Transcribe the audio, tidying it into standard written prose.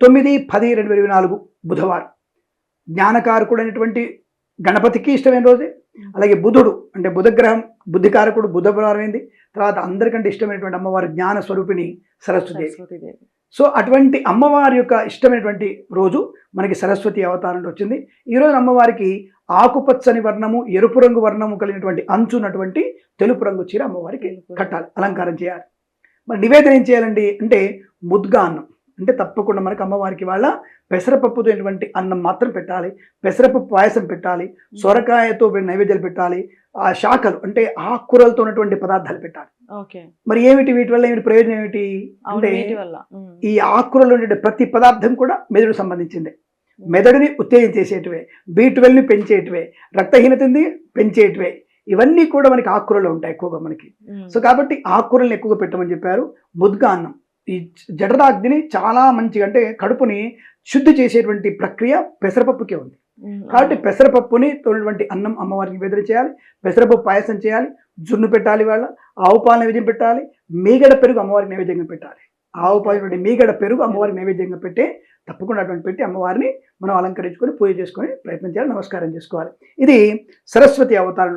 9/10/2024 బుధవారం. జ్ఞానకారకుడైనటువంటి గణపతికి ఇష్టమైన రోజే. అలాగే బుధుడు అంటే బుధగ్రహం, బుద్ధికారకుడు బుధవారం అయింది. తర్వాత అందరికంటే ఇష్టమైనటువంటి అమ్మవారి జ్ఞాన స్వరూపిణి సరస్వతి. సో అటువంటి అమ్మవారి యొక్క ఇష్టమైనటువంటి రోజు మనకి సరస్వతి అవతారంలో వచ్చింది. ఈరోజు అమ్మవారికి ఆకుపచ్చని వర్ణము, ఎరుపు రంగు వర్ణము కలిగినటువంటి అంచున్నటువంటి తెలుపు రంగు చీర అమ్మవారికి కట్టాలి, అలంకారం చేయాలి. మరి నివేదన ఏం చేయాలండి అంటే ముద్గా అన్నం. అంటే తప్పకుండా మనకి అమ్మవారికి వాళ్ళ పెసరపప్పుతో అన్నం మాత్రం పెట్టాలి, పెసరపప్పు పాయసం పెట్టాలి, సొరకాయతో నైవేద్యాలు పెట్టాలి, ఆ శాఖలు అంటే ఆకుకూరలతో ఉన్నటువంటి పదార్థాలు పెట్టాలి. మరి ఏమిటి వీటి వల్ల ఏమిటి ప్రయోజనం ఏమిటి అంటే ఈ ఆకుకూరలో ఉండే ప్రతి పదార్థం కూడా మెదడుకు సంబంధించిందే. మెదడుని ఉత్తేజం చేసేటివే, B12ని పెంచేటివే, రక్తహీనతని పెంచేటివే. ఇవన్నీ కూడా మనకి ఆకుకూరలో ఉంటాయి ఎక్కువగా మనకి. సో కాబట్టి ఆకుకూరలను ఎక్కువగా పెట్టమని చెప్పారు. ముద్గా అన్నం ఈ జఠరాగ్నిని చాలా మంచిగా అంటే కడుపుని శుద్ధి చేసేటువంటి ప్రక్రియ పెసరపప్పుకే ఉంది. కాబట్టి పెసరపప్పుని తోడినటువంటి అన్నం అమ్మవారికి నివేదన చేయాలి, పెసరపప్పు పాయసం చేయాలి, జున్ను పెట్టాలి, వాళ్ళ ఆవు పాలు నైవేద్యం పెట్టాలి, మీగడ పెరుగు అమ్మవారికి నైవేద్యంగా పెట్టాలి. ఆవు పాలు మీగడ పెరుగు అమ్మవారికి నైవేద్యంగా పెట్టి తప్పకుండా అటువంటి పెట్టి అమ్మవారిని మనం అలంకరించుకొని పూజ చేసుకొని ప్రయత్నం చేయాలి, నమస్కారం చేసుకోవాలి. ఇది సరస్వతి అవతారం.